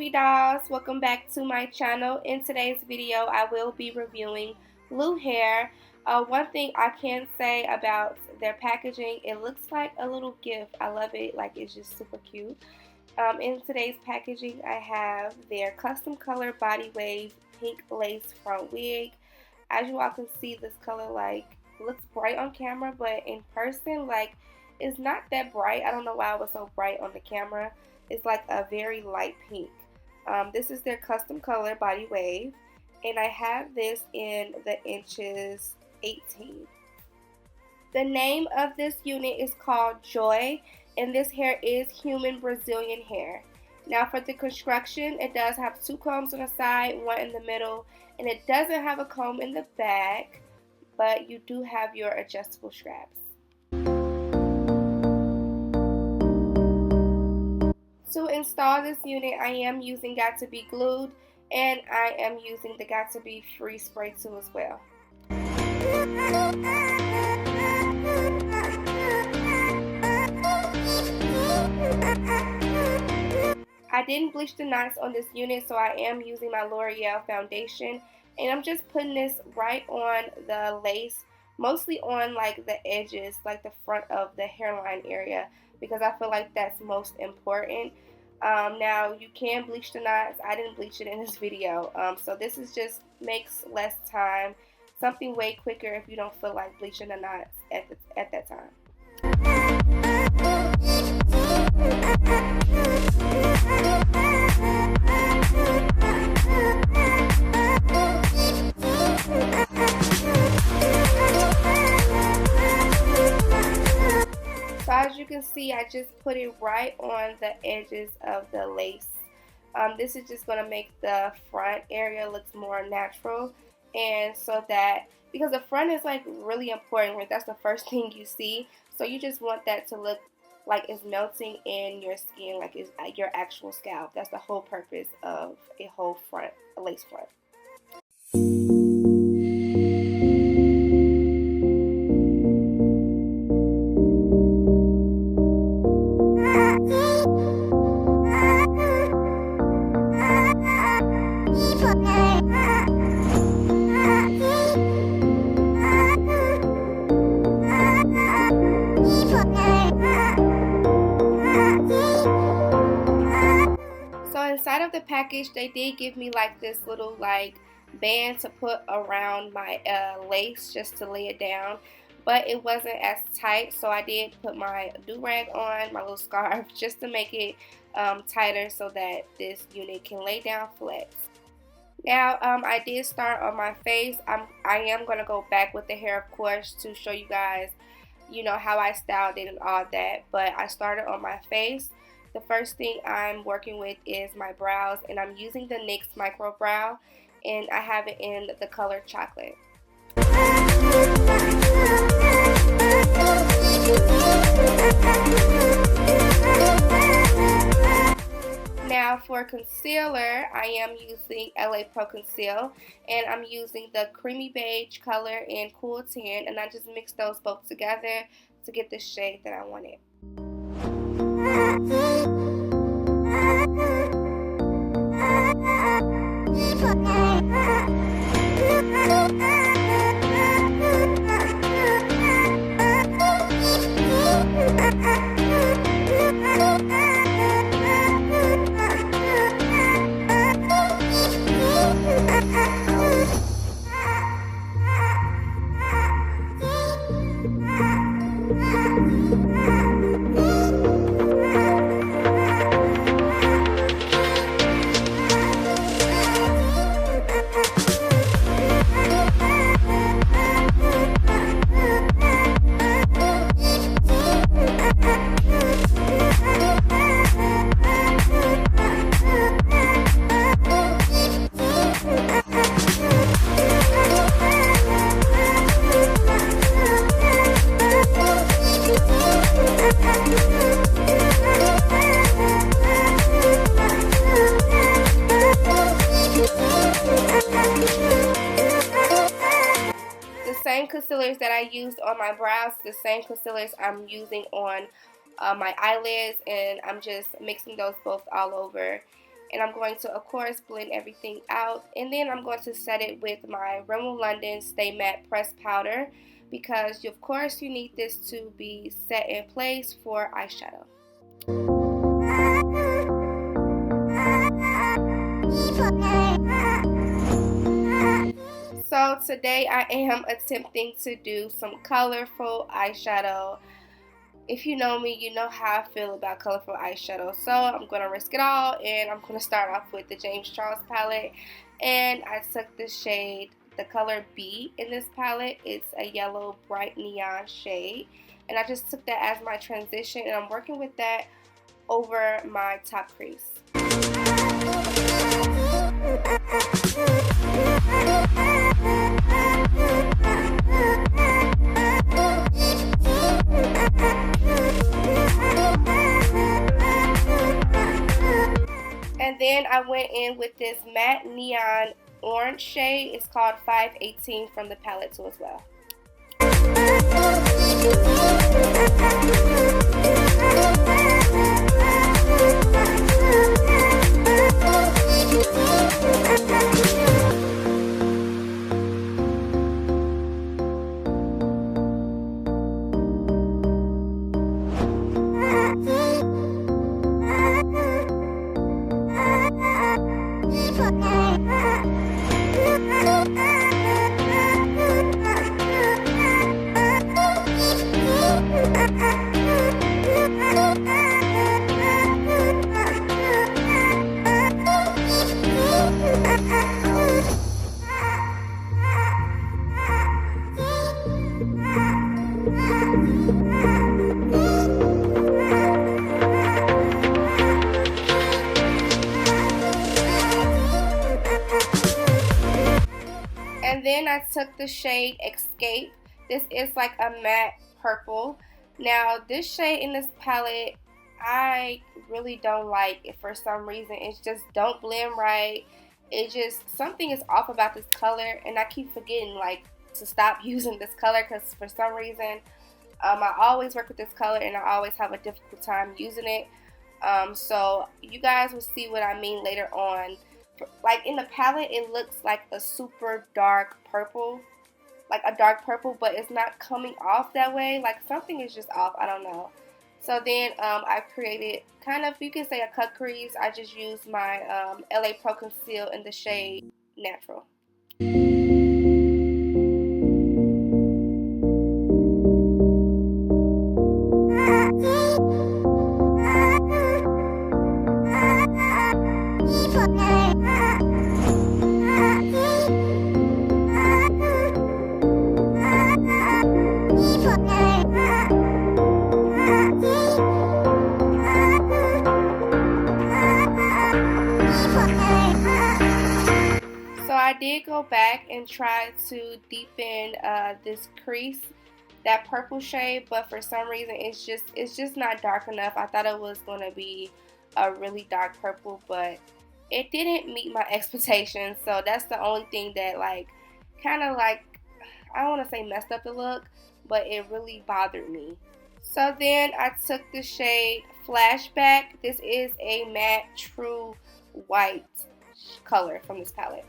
pretty dolls, welcome back to my channel. In today's video I will be reviewing LuHair. One thing I can say about their packaging, it looks like a little gift. I love it, like it's just super cute. In today's packaging I have their custom color body wave pink lace front wig. As you all can see, this color like looks bright on camera, but in person like it's not that bright. I don't know why it was so bright on the camera. It's like a very light pink. This is their custom color body wave, and I have this in the inches 18. The name of this unit is called Joy, and this hair is human Brazilian hair. Now for the construction, it does have two combs on the side, one in the middle, and it doesn't have a comb in the back, but you do have your adjustable straps. To install this unit, I am using Got2b Glued, and I am using the Got2b Free Spray Tool as well. I didn't bleach the knots on this unit, so I am using my L'Oreal foundation, and I'm just putting this right on the lace, mostly on like the edges, like the front of the hairline area, because I feel like that's most important. Now you can bleach the knots. I didn't bleach it in this video, so this is just makes less time, something way quicker if you don't feel like bleaching the knots at that time. So as you can see, I just put it right on the edges of the lace. This is just going to make the front area look more natural, and so that, because the front is like really important, right? That's the first thing you see, so you just want that to look like it's melting in your skin, like it's your actual scalp. That's the whole purpose of a whole front, a lace front. Inside of the package, they did give me like this little like band to put around my lace just to lay it down, but it wasn't as tight, so I did put my do-rag on, my little scarf, just to make it tighter so that this unit can lay down flat. Now I did start on my face. I am going to go back with the hair, of course, to show you guys, you know, how I styled it and all that, but I started on my face. The first thing I'm working with is my brows, and I'm using the NYX Micro Brow, and I have it in the color chocolate. Now for concealer, I am using LA Pro Conceal, and I'm using the creamy beige color and cool tan, and I just mixed those both together to get the shade that I wanted. concealers that I used on my brows, the same concealers I'm using on my eyelids, and I'm just mixing those both all over. And I'm going to, of course, blend everything out. And then I'm going to set it with my Rimmel London Stay Matte Pressed Powder, because of course you need this to be set in place for eyeshadow. So today I am attempting to do some colorful eyeshadow. If you know me, you know how I feel about colorful eyeshadow. So I'm going to risk it all, and I'm going to start off with the James Charles palette. And I took the shade, the color B in this palette. It's a yellow bright neon shade. And I just took that as my transition, and I'm working with that over my top crease. And then I went in with this matte neon orange shade. It's called 518 from the palette too as well. And then I took the shade Escape. This is like a matte purple. Now this shade in this palette, I really don't like it for some reason. It just don't blend right. It just, something is off about this color, and I keep forgetting like to stop using this color, because for some reason I always work with this color and I always have a difficult time using it. So you guys will see what I mean later on. Like in the palette, it looks like a super dark purple, like a dark purple, but it's not coming off that way. Like something is just off, I don't know. So then I created kind of, you can say, a cut crease. I just used my LA Pro Conceal in the shade Natural. So I did go back and try to deepen this crease, that purple shade, but for some reason it's just not dark enough. I thought it was going to be a really dark purple, but it didn't meet my expectations. So that's the only thing that like kind of like, I don't want to say messed up the look, but it really bothered me. So then I took the shade Flashback. This is a matte true white color from this palette.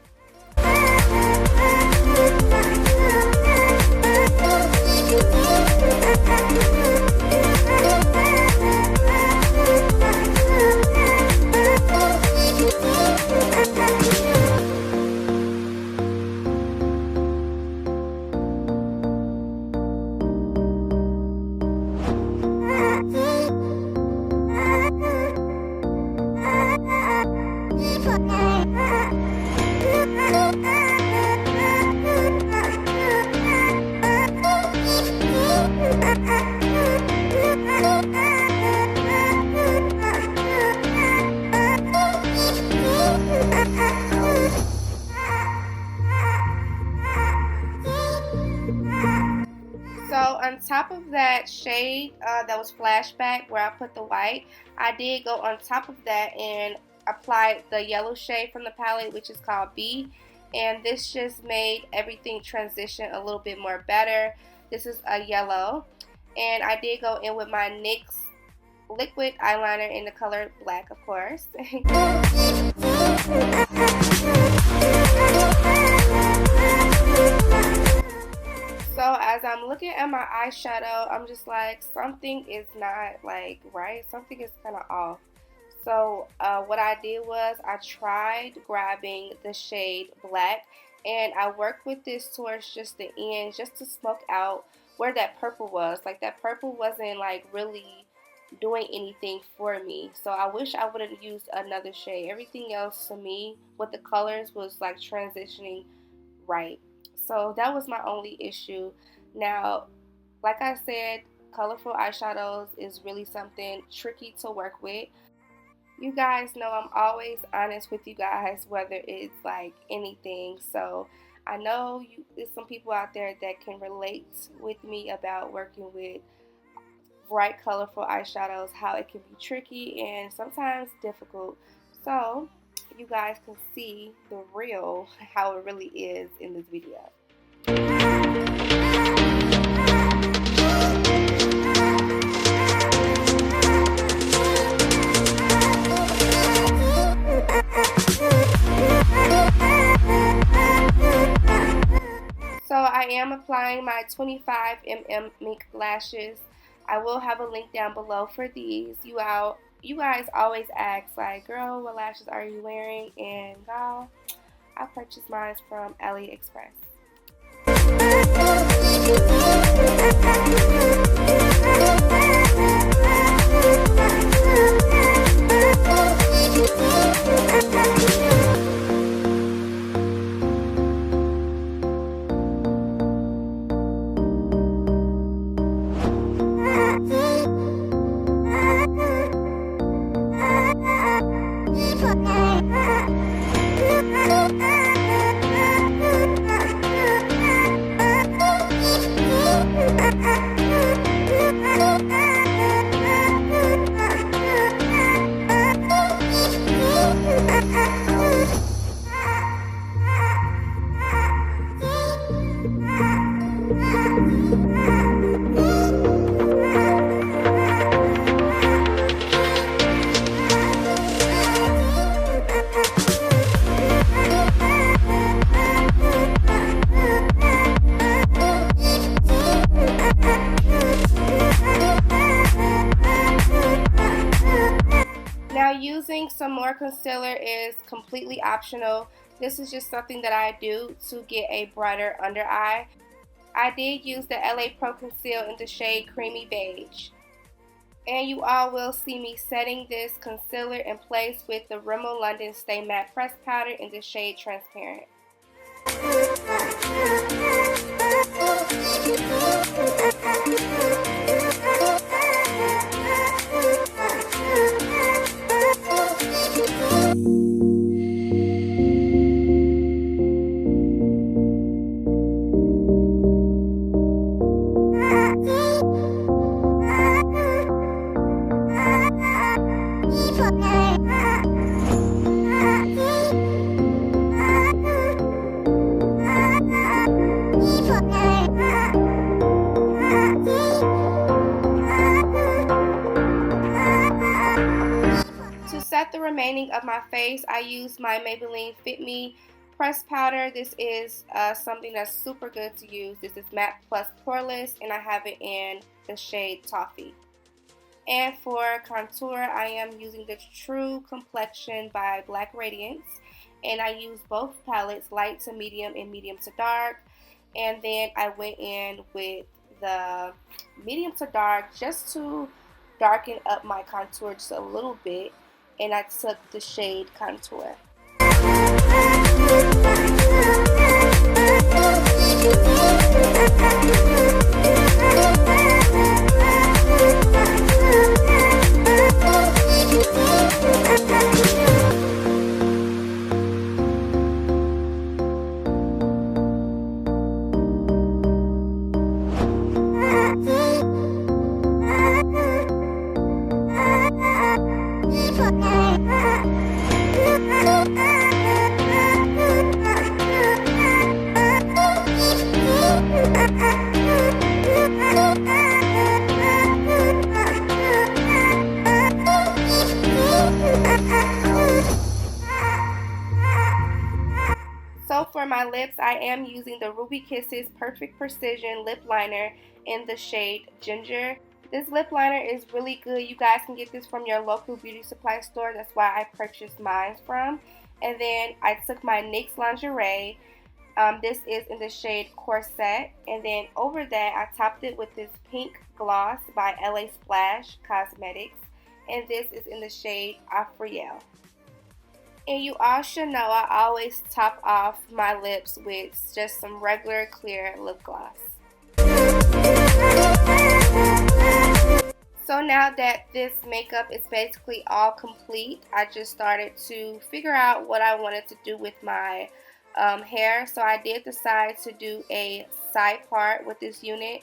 So on top of that shade that was Flashback, where I put the white, I did go on top of that and applied the yellow shade from the palette, which is called B. And this just made everything transition a little bit more better. This is a yellow. And I did go in with my NYX liquid eyeliner in the color black, of course. So as I'm looking at my eyeshadow, I'm just like, something is not like right. Something is kind of off. So what I did was I tried grabbing the shade Black, and I worked with this towards just the end, just to smoke out where that purple was. Like that purple wasn't like really doing anything for me. So I wish I would have used another shade. Everything else to me with the colors was like transitioning right. So that was my only issue. Now, like I said, colorful eyeshadows is really something tricky to work with. You guys know I'm always honest with you guys, whether it's like anything. So I know there's some people out there that can relate with me about working with bright, colorful eyeshadows, how it can be tricky and sometimes difficult. So you guys can see the real, how it really is in this video. So I am applying my 25mm mink lashes. I will have a link down below for these. You guys always ask like, girl, what lashes are you wearing? And y'all, I purchased mine from AliExpress. Now using some more concealer is completely optional. This is just something that I do to get a brighter under eye. I did use the LA Pro Conceal in the shade Creamy Beige. And you all will see me setting this concealer in place with the Rimmel London Stay Matte Press Powder in the shade Transparent. To set the remaining of my face, I use my Maybelline Fit Me press powder. This is something that's super good to use. This is Matte Plus Poreless, and I have it in the shade Toffee. And for contour, I am using the True Complexion by Black Radiance, and I use both palettes, light to medium and medium to dark. And then I went in with the medium to dark just to darken up my contour just a little bit, and I took the shade Contour. lips, I am using the Ruby Kisses Perfect Precision Lip Liner in the shade Ginger. This lip liner is really good. You guys can get this from your local beauty supply store. That's why I purchased mine from. And then I took my NYX Lingerie. This is in the shade Corset. And then over that, I topped it with this pink gloss by LA Splash Cosmetics. And this is in the shade Afriel. And you all should know I always top off my lips with just some regular clear lip gloss. So now that this makeup is basically all complete, I just started to figure out what I wanted to do with my hair. So I did decide to do a side part with this unit.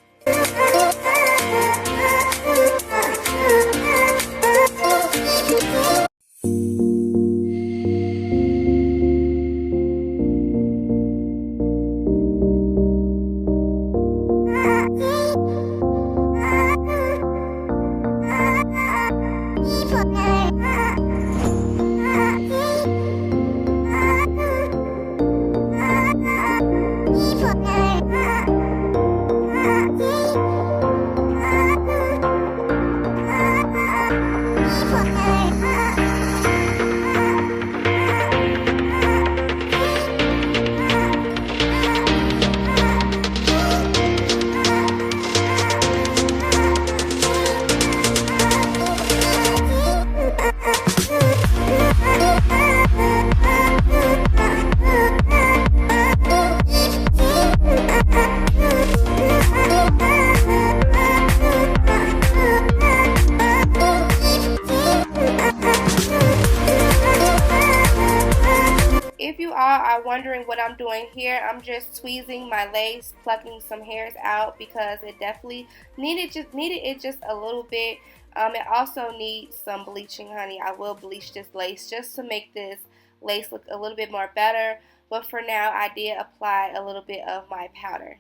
If you all are wondering what I'm doing here, I'm just tweezing my lace, plucking some hairs out because it definitely needed it just a little bit. It also needs some bleaching, honey. I will bleach this lace just to make this lace look a little bit more better. But for now, I did apply a little bit of my powder.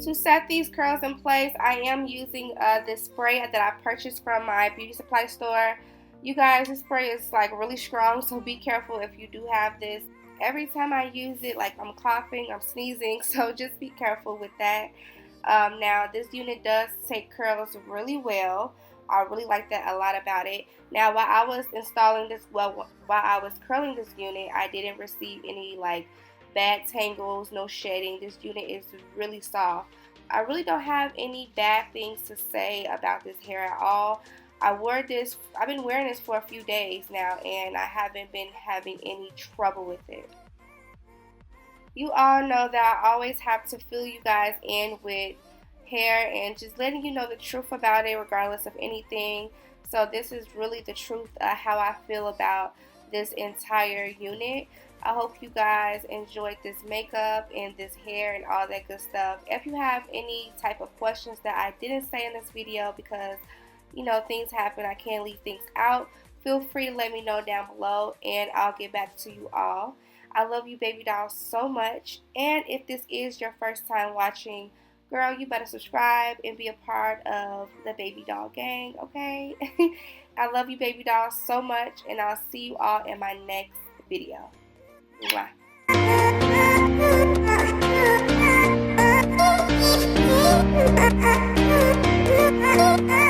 To set these curls in place, I am using this spray that I purchased from my beauty supply store. You guys, this spray is like really strong, so be careful if you do have this. Every time I use it, like I'm coughing, I'm sneezing, so just be careful with that. Now, this unit does take curls really well. I really like that a lot about it. Now, while I was installing this, while I was curling this unit, I didn't receive any like bad tangles, no shedding. This unit is really soft. I really don't have any bad things to say about this hair at all. I've been wearing this for a few days now, and I haven't been having any trouble with it. You all know that I always have to fill you guys in with hair and just letting you know the truth about it regardless of anything. So this is really the truth of how I feel about this entire unit. I hope you guys enjoyed this makeup and this hair and all that good stuff. If you have any type of questions that I didn't say in this video because, you know, things happen, I can't leave things out, feel free to let me know down below and I'll get back to you all. I love you baby dolls so much, and if this is your first time watching, girl, you better subscribe and be a part of the baby doll gang, okay? I love you, baby dolls, so much, and I'll see you all in my next video. Mwah.